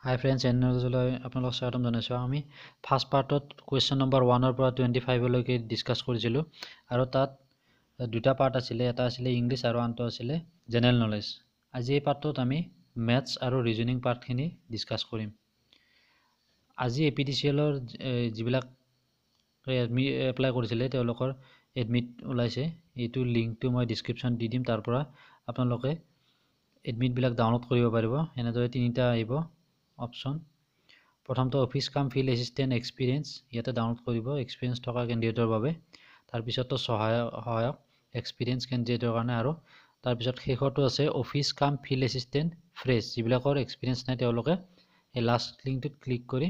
Hi friends, এনেলৈ আপোনালোকক স্বাগতম জনাইছো। আমি ফাৰ্ষ্ট পাৰ্টত কোৱেশ্চন নম্বৰ 1 ৰ পৰা 25 লৈকে ডিসকাস কৰিছিলো আৰু তাত দুটা পাৰ্ট আছিল, এটা আছিল ইংলিশ আৰু আনটো আছিল জেনাৰেল নলেজ। আজি এই পাৰ্টত আমি ম্যাথছ আৰু ৰিজনিং পাৰ্টখিনি ডিসকাস কৰিম। আজি এপিডিসিএল ৰ যিবিলাক এপ্লাই কৰিছিলে তেওঁলোকৰ এডমিট ওলাইছে। এইটো লিংকটো মই ডেসক্ৰিপচন দি দিম, তাৰ পৰা আপোনালোকে এডমিট বিলাক ডাউনলোড কৰিব পাৰিব। এনেদৰে তিনিটা আহিব অপশন। প্ৰথমটো অফিস কাম ফিল্ড এসিস্টেন্ট এক্সপিৰিয়েন্স, ইয়াতে ডাউনলোড কৰিব এক্সপিৰিয়েন্স থকা ক্যান্ডিডেটৰ বাবে। তাৰ পিছতটো সহায়ক এক্সপিৰিয়েন্স ক্যান্ডিডেটৰ কাৰণে, আৰু তাৰ পিছত শেষৰটো আছে অফিস কাম ফিল্ড এসিস্টেন্ট ফ্ৰেছ, যিবিলাকৰ এক্সপিৰিয়েন্স নাই তেওঁলোকে এই লাষ্ট লিংকটোত ক্লিক কৰি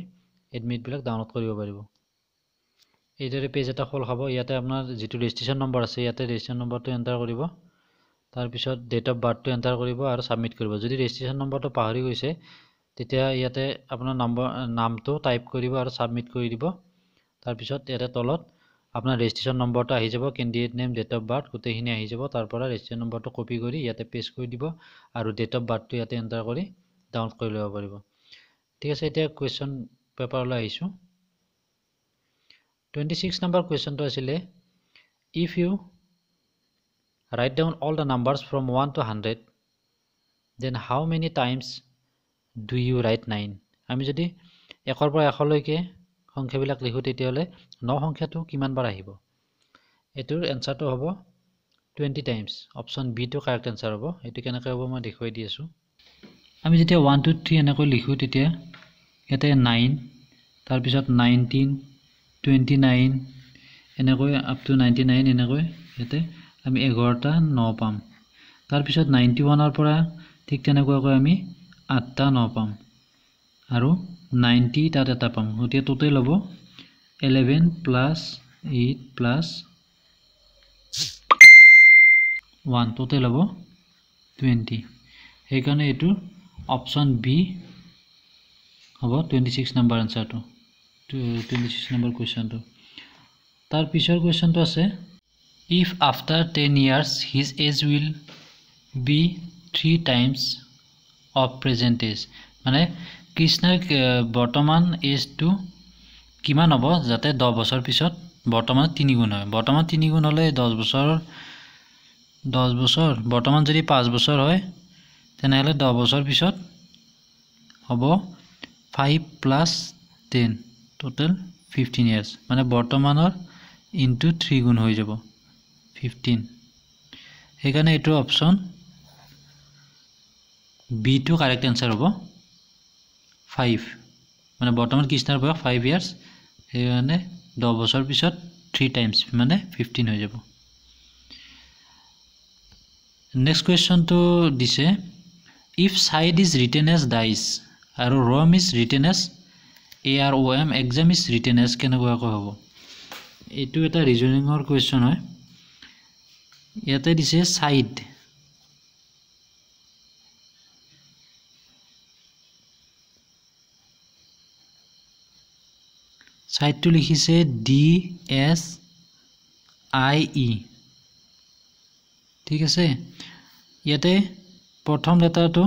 এডমিট বিলাক ডাউনলোড কৰিব পাৰিব। এইদৰে পেজ এটা খোল খাব। ইয়াতে আপোনাৰ যেটো ৰেজিষ্ট্ৰেচন নম্বৰ আছে, ইয়াতে ৰেজিষ্ট্ৰেচন নম্বৰটো এন্টাৰ কৰিব, তাৰ পিছত ডেট অফ বাৰ্থটো এন্টাৰ কৰিব আৰু সাবমিট কৰিব। যদি ৰেজিষ্ট্ৰেচন নম্বৰটো পাহৰি গৈছে তেতিয়া ইয়াতে আপোনাৰ নামটো টাইপ কৰিব আৰু সাবমিট কৰি দিব। তাৰ পিছত ইয়াতে তলত আপোনাৰ ৰেজিষ্ট্ৰেচন নম্বৰটো আহি যাব, candidate name, date of birth গোটেইখিনি আহি যাব। তাৰ পৰা ৰেজিষ্ট্ৰেচন নম্বৰটো কপি কৰি ইয়াতে পেস্ট কৰি দিব আৰু ডেট অফ বাৰ্থটো ইয়াতে এন্টাৰ কৰি ডাউনলোড কৰি ল'ব পাৰিব। ঠিক আছে, এতিয়া কোৱেশ্চন পেপাৰলৈ আহিছো। 26 নম্বৰ কোৱেশ্চনটো আছিলে, if you write down all the numbers from 1 to 100 then how many times do you write 9? আমি যদি 1 ৰ পৰা 100 লৈকে সংখ্যাবিলাক লিখো তেতিয়াহলে 9 সংখ্যাটো কিমান বাৰ আহিব? এটোৰ এনসাৰটো হ'ব 20 টাইমস। অপশন বি টো কাৰেক্ট এনসাৰ হ'ব। এটো কেনেকৈ হ'ব মই দেখুৱাই দি আছো। আমি যেতিয়া 1 2 3 এনেকৈ লিখো তেতিয়া ইয়াতে 9, তাৰ পিছত 19, 29 এনেকৈ আপ টু 99 এনেকৈ ইয়াতে আমি 11টা 9 পাম। তাৰ পিছত 91 ৰ পৰা ঠিক তেনেকৈ আমি 8টা 9 পাম আৰু 90 তাত এটা পাম। গতিকে টোটাল হ'ব 11 প্লাস 8 প্লাস 1, টোটাল হ'ব 20। সেইকাৰণে এটো অপশন বি হ'ব 26 নম্বৰ আনসাৰটো, 26 নম্বৰ কোৱেশ্চনটো। তাৰ পিছৰ কোৱেশ্চনটো আছে, if after 10 years his age will be 3 times of present age, মানে কৃষ্ণৰ বৰ্তমান এজটো কিমান হ'ব যাতে 10 বছৰ পিছত বৰ্তমান 3 গুণ হয়। বৰ্তমান 3 গুণ হলে 10 বছৰ বৰ্তমান যদি 5 বছৰ হয় তেনেহলে 10 বছৰ পিছত হ'ব 5 plus 10 total 15 years, মানে বৰ্তমানৰ into 3 গুণ হৈ যাব 15। সেইকাৰণে এটো অপশন বি টো কাৰেক্ট আনসাৰ হ'ব 5, মানে বৰ্তমান কৃষ্ণৰ বয়স 5 ইয়াৰ্স, সেইকাৰণে 10 বছৰ পিছত 3 টাইমস মানে 15 হৈ যাব। নেক্সট কোৱেশ্চনটো দিছে, if side is written as dice আৰু rom is written as AROM, exam is written as কেনেকৈ হ'ব? এইটো এটা ৰিজনিংৰ কোৱেশ্চন হয়। ইয়াতে দিছে সাইড, সাইডটো লিখিছে DSIE। ঠিক আছে, ইয়াতে প্ৰথম লেটাৰটো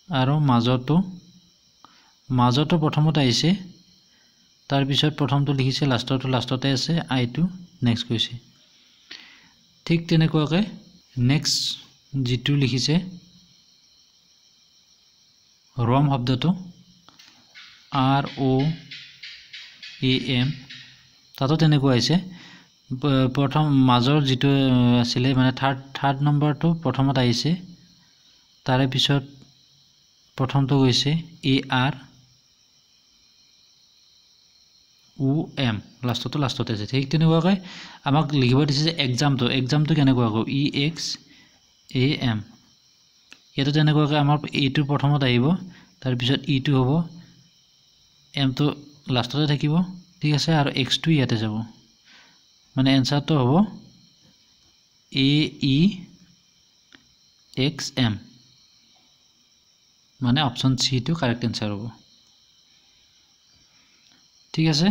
আৰু মাজৰটো প্ৰথমত আহিছে, তাৰ পিছত প্ৰথমটো লিখিছে, লাষ্টৰটো লাষ্টতে আছে, আইটো নেক্সট কৈছে। ঠিক তেনেকুৱাকৈ নেক্সট যেটো লিখিছে ৰম শব্দটো ROAM, তাতো তেনেকুৱা আছে। প্ৰথম মাজৰ যেটো আছিল মানে থাৰ্ড নম্বৰটো প্ৰথমত আহিছে, তাৰে পিছত প্ৰথমটো গৈছে AROM, লাষ্টতে আছে। ঠিক তেনেকুৱাকৈ আমাক লিখিব দিছে যে এক্সামটো কেনেকুৱা হ'ব, EXAM। ইয়াতে তেনেকুৱাকৈ আমাৰ এটো প্ৰথমত আহিব, তাৰ পিছত ইটো হ'ব, এমটো লাষ্টতে থাকিব। ঠিক আছে, আৰু এক্সটো ইয়াতে যাব, মানে এনসারটো হ'ব AEXM, মানে অপশন সি টো কারেক্ট আনসার হ'ব। ঠিক আছে,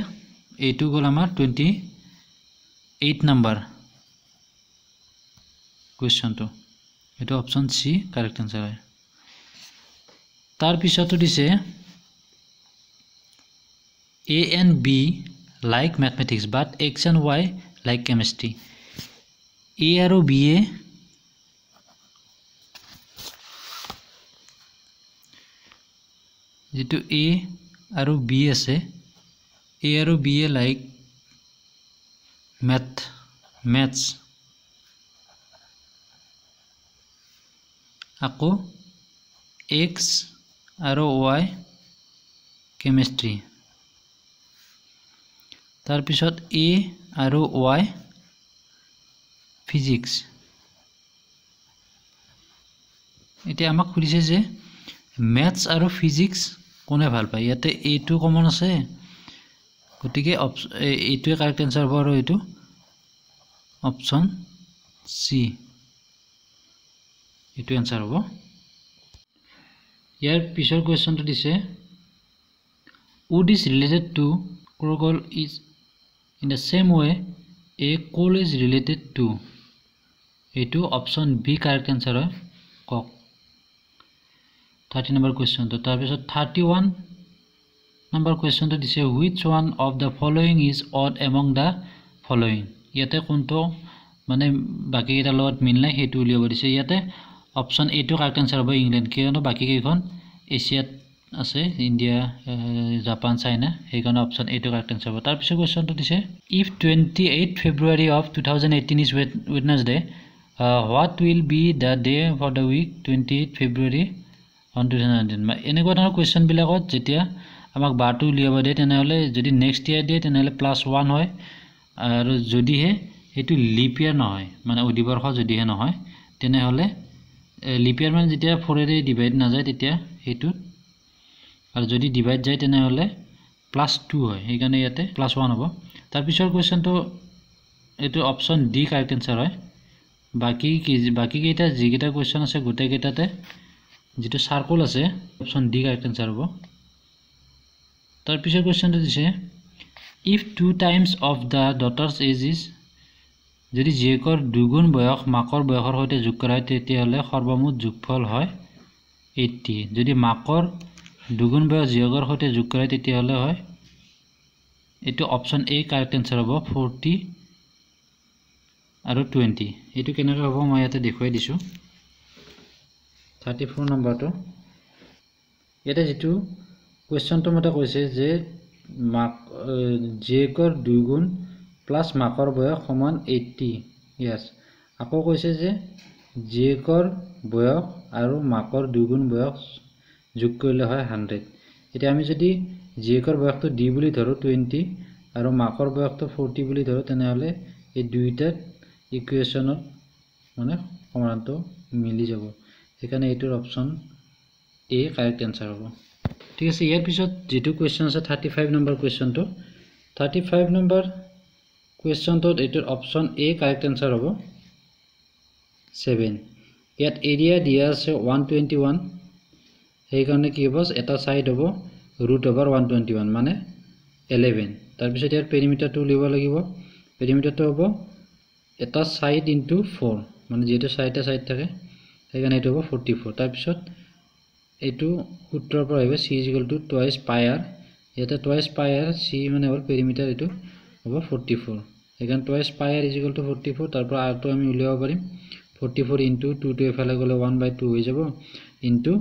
এইটো গল আমাৰ 28 নম্বৰ কোৱেশ্চনটো। এটো অপশন সি কাৰেক্ট আনসাৰ হয়। তাৰ পিছতো দিছে A and B like mathematics but X and Y like chemistry. A আৰু B এ যেটো A আৰু B আছে A আৰু B এ like maths আকৌ X আৰু Y chemistry তাৰ পিছত A আৰু Y physics এতিয়া আমাক খুলিছে যে maths আৰু physics কোনে ভাল পায় ইয়াতে A2 কমন আছে গতিকে এইটোৱে কাৰেক্ট आंसर হ'ব আৰু এইটো অপচন সি এইটো आंसर হ'ব ইয়াৰ পিছৰ কোৱেশ্চনটো দিছে wood is related to coal is in the same way a coal is related to এইটো অপচন বি কারেক্ট आंसर হয় কক 30 number question to tar pisot 31 number question to dise which one of the following is odd among the following yate konto mane baki eta lot milna hetu uliabo dise yate option A to correct answer hobo England kiyono baki kekhon Asia ase India Japan China hekono option A to correct answer hobo tar pisot question to dise if 28 February of 2018 is Wednesday what will be the day for the week 28 February on 2019 এনেকুৱা ধৰণৰ question বিলাকত যেতিয়া আমাক বাৰটো উলিয়াব দিয়ে তেনেহলে যদি next ইয়াৰ দিয়ে তেনেহলে +1 হয় আৰু যদিহে এটো লিপ ইয়াৰ নহয় মানে অধিবৰ্ষ যদিহে নহয় তেনেহলে লিপ ইয়াৰ মানে যেতিয়া 4 এৰে ডিভাইড না যায় তেতিয়া হেতু আৰু যদি ডিভাইড যায় তেনেহলে +2 হয় সেইকাৰণে ইয়াতে +1 হ'ব তাৰ পিছৰ কোৱেশ্চনটো এটো অপচন ডি কাৰেক্ট आंसर হয় বাকি কেইটা যিকেইটা কোৱেশ্চন আছে গোটেই কেইটাতে যেটো সাৰ্কেল আছে অপশন ডি কাৰেক্ট आंसर হ'ব তাৰ পিছৰ কোৱেশ্চনটো দিছে if 2 times of the daughter's age is যদি জিয়েকৰ দুগুণ বয়স মাকৰ বয়সৰ সৈতে যোগ কৰা হয় তেতিয়াহলে সৰ্বমুঠ যোগফল হয় 80 যদি মাকৰ দুগুণ বয়স জিয়েকৰ সৈতে যোগ কৰা হয় তেতিয়াহলে হয় এটো অপশন এ কাৰেক্ট आंसर হ'ব 40 আৰু 20 এটো কেনেকৈ হ'ব মই ইয়াতে দেখুৱাই দিছো 34 number to এটা যেটো কোৱেশ্চনটো মতে কৈছে যে জেকৰ দুগুণ প্লাস মাকৰ বয়স সমান 80 यस আকৌ কৈছে যে জেকৰ বয়স আৰু মাকৰ দুগুণ বয়স যোগ কৰিলে হয় 100 এটা আমি যদি জেকৰ বয়সটো ডি বুলি ধৰো 20 আৰু মাকৰ বয়সটো 40 বুলি ধৰো তেনেহলে এই দুইটা ইকুৱেচনত মানে সমানটো মিলি যাব এখানে এটোৰ অপচন এ কাৰেক্ট आंसर হ'ব ঠিক আছে ইয়াৰ পিছত যেটো কোৱেশ্চন আছে 35 number কোৱেশ্চনটো 35 number কোৱেশ্চনটোত এটোৰ option A correct answer হ'ব 7 ইয়াত এৰিয়া দিয়া আছে 121 এই কাৰণে কি হ'ব এটা সাইড হ'ব √121 মানে 11 তাৰ পিছত ইয়াৰ পেৰিমিটাৰটো উলিয়াব লাগিব পেৰিমিটাৰটো হ'ব এটা সাইড ইনটু 4 মানে যেটো সাইডে সাইড থাকে সেইকাৰণে এটো হ'ব 44 তাৰ পিছত এটো সূত্ৰৰ পৰা আহিব c = twice pi r ইয়াতে twice pi r c মানে হ'ল পেৰিমিটাৰ এটো হ'ব 44 সেইকাৰণে twice pi r = 44 তাৰ পৰা r টো আমি উলিয়াব পাৰিম 44 * 2 টো এফালে গলে 1/2 হৈ যাব ইনটু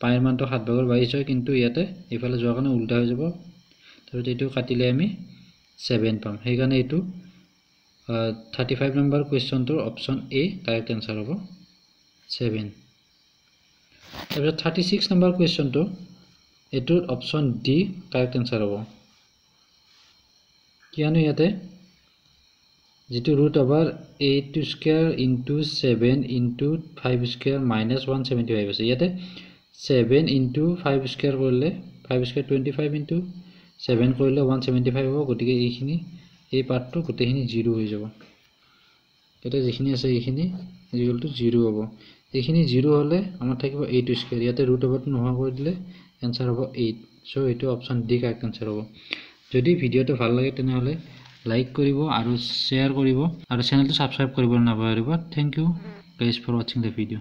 pi ৰ মানটো 7/22 হয় কিন্তু ইয়াতে এফালে যোৱাৰ কাৰণে উল্টা হৈ যাব তাৰপিছত এটো কাটিলে আমি 7 পাম সেইকাৰণে এটো 35 নম্বৰ কোৱেশ্চনটোৰ অপচন এ কাৰেক্ট आंसर হ'ব 7 তাৰপিছত 36 নম্বৰ কোৱেশ্চনটো এটোৰ অপচন ডি কারেক্ট आंसर হ'ব কিয়নো ইয়াতে যেটো √8² * 7 * 5² - 175 আছে ইয়াতে 7 * 5² কৰিলে 5² 25 * 7 কৰিলে 175 হ'ব গতিকে এইখিনি এই পাৰ্টটো গোটেইখিনি 0 হৈ যাব এটা যিখিনি আছে এইখিনি = 0 হ'ব এইখিনি 0 হলে আমাৰ থাকিব 8² ইয়াতে √টো নোহোৱা কৰি দিলে आंसर হ'ব 8 সো এটো অপচন ডি কাৰেক্ট आंसर হ'ব যদি ভিডিওটো ভাল লাগে তেনেহলে লাইক কৰিব আৰু শেয়াৰ কৰিব আৰু চেনেলটো সাবস্ক্ৰাইব কৰিব নাপাহৰিব thank you guys for watching the video